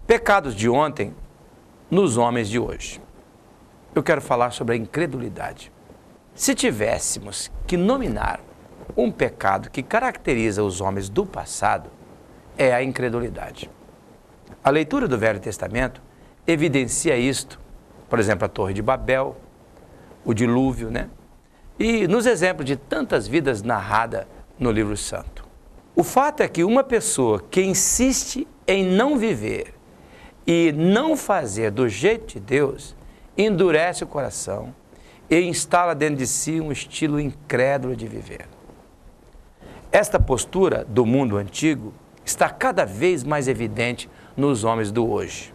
Pecados de ontem nos homens de hoje. Eu quero falar sobre a incredulidade. Se tivéssemos que nominar um pecado que caracteriza os homens do passado, é a incredulidade. A leitura do Velho Testamento evidencia isto, por exemplo, a Torre de Babel, o dilúvio, E nos exemplos de tantas vidas narradas no livro santo. O fato é que uma pessoa que insiste em não viver e não fazer do jeito de Deus, endurece o coração e instala dentro de si um estilo incrédulo de viver. Esta postura do mundo antigo está cada vez mais evidente nos homens do hoje.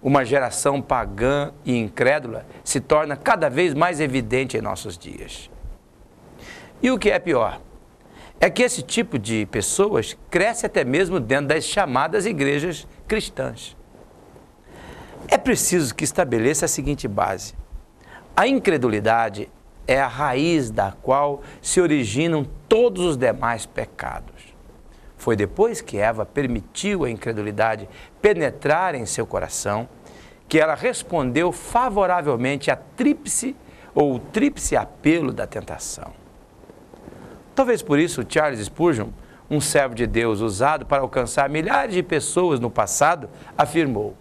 Uma geração pagã e incrédula se torna cada vez mais evidente em nossos dias. E o que é pior? É que esse tipo de pessoas cresce até mesmo dentro das chamadas igrejas cristãs. É preciso que estabeleça a seguinte base. A incredulidade é a raiz da qual se originam todos os demais pecados. Foi depois que Eva permitiu a incredulidade penetrar em seu coração que ela respondeu favoravelmente a tríplice apelo da tentação. Talvez por isso Charles Spurgeon, um servo de Deus usado para alcançar milhares de pessoas no passado, afirmou: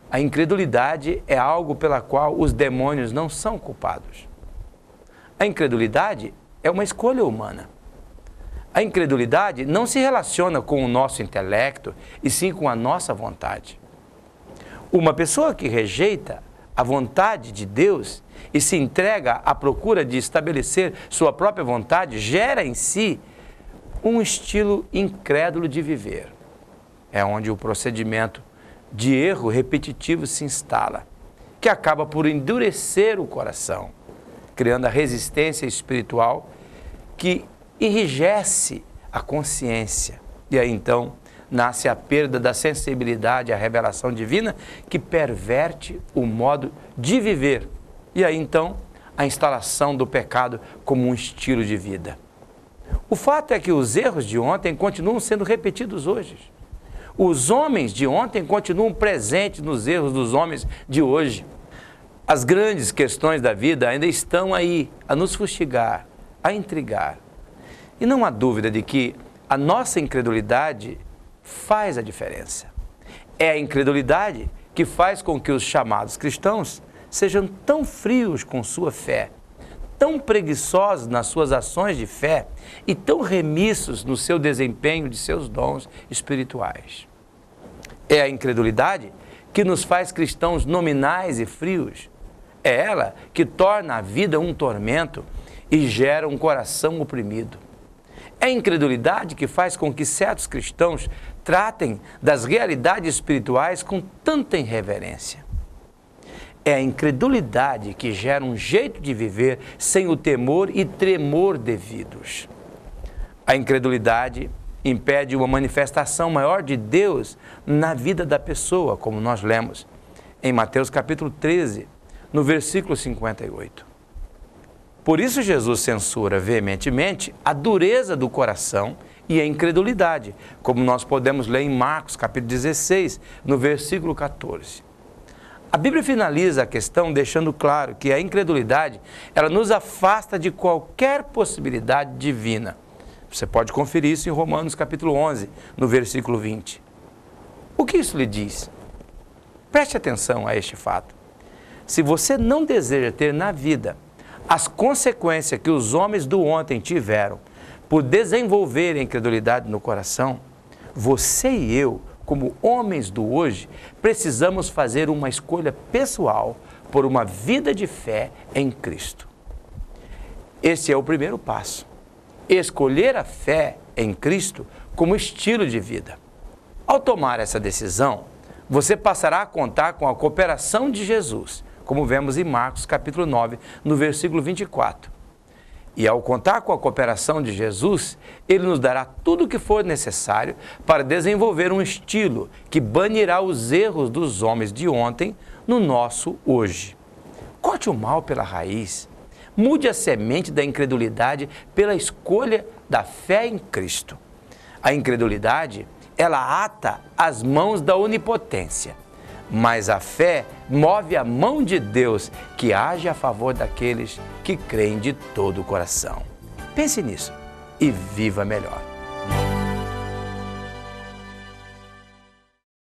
a incredulidade é algo pela qual os demônios não são culpados. A incredulidade é uma escolha humana. A incredulidade não se relaciona com o nosso intelecto, e sim com a nossa vontade. Uma pessoa que rejeita a vontade de Deus e se entrega à procura de estabelecer sua própria vontade, gera em si um estilo incrédulo de viver. É onde o procedimento de erro repetitivo se instala, que acaba por endurecer o coração, criando a resistência espiritual que enrijece a consciência. E aí então nasce a perda da sensibilidade à revelação divina, que perverte o modo de viver. E aí então a instalação do pecado como um estilo de vida. O fato é que os erros de ontem continuam sendo repetidos hoje. Os homens de ontem continuam presentes nos erros dos homens de hoje. As grandes questões da vida ainda estão aí a nos fustigar, a intrigar. E não há dúvida de que a nossa incredulidade faz a diferença. É a incredulidade que faz com que os chamados cristãos sejam tão frios com sua fé, tão preguiçosos nas suas ações de fé e tão remissos no seu desempenho de seus dons espirituais. É a incredulidade que nos faz cristãos nominais e frios. É ela que torna a vida um tormento e gera um coração oprimido. É a incredulidade que faz com que certos cristãos tratem das realidades espirituais com tanta irreverência. É a incredulidade que gera um jeito de viver sem o temor e tremor devidos. A incredulidade impede uma manifestação maior de Deus na vida da pessoa, como nós lemos em Mateus capítulo 13, no versículo 58. Por isso Jesus censura veementemente a dureza do coração e a incredulidade, como nós podemos ler em Marcos capítulo 16, no versículo 14. A Bíblia finaliza a questão deixando claro que a incredulidade, ela nos afasta de qualquer possibilidade divina. Você pode conferir isso em Romanos capítulo 11, no versículo 20. O que isso lhe diz? Preste atenção a este fato. Se você não deseja ter na vida as consequências que os homens do ontem tiveram por desenvolver a incredulidade no coração, você e eu, como homens do hoje, precisamos fazer uma escolha pessoal por uma vida de fé em Cristo. Esse é o primeiro passo. Escolher a fé em Cristo como estilo de vida. Ao tomar essa decisão, você passará a contar com a cooperação de Jesus, como vemos em Marcos capítulo 9, no versículo 24. E ao contar com a cooperação de Jesus, Ele nos dará tudo o que for necessário para desenvolver um estilo que banirá os erros dos homens de ontem no nosso hoje. Corte o mal pela raiz. Mude a semente da incredulidade pela escolha da fé em Cristo. A incredulidade ela ata as mãos da onipotência. Mas a fé move a mão de Deus, que age a favor daqueles que creem de todo o coração. Pense nisso e viva melhor.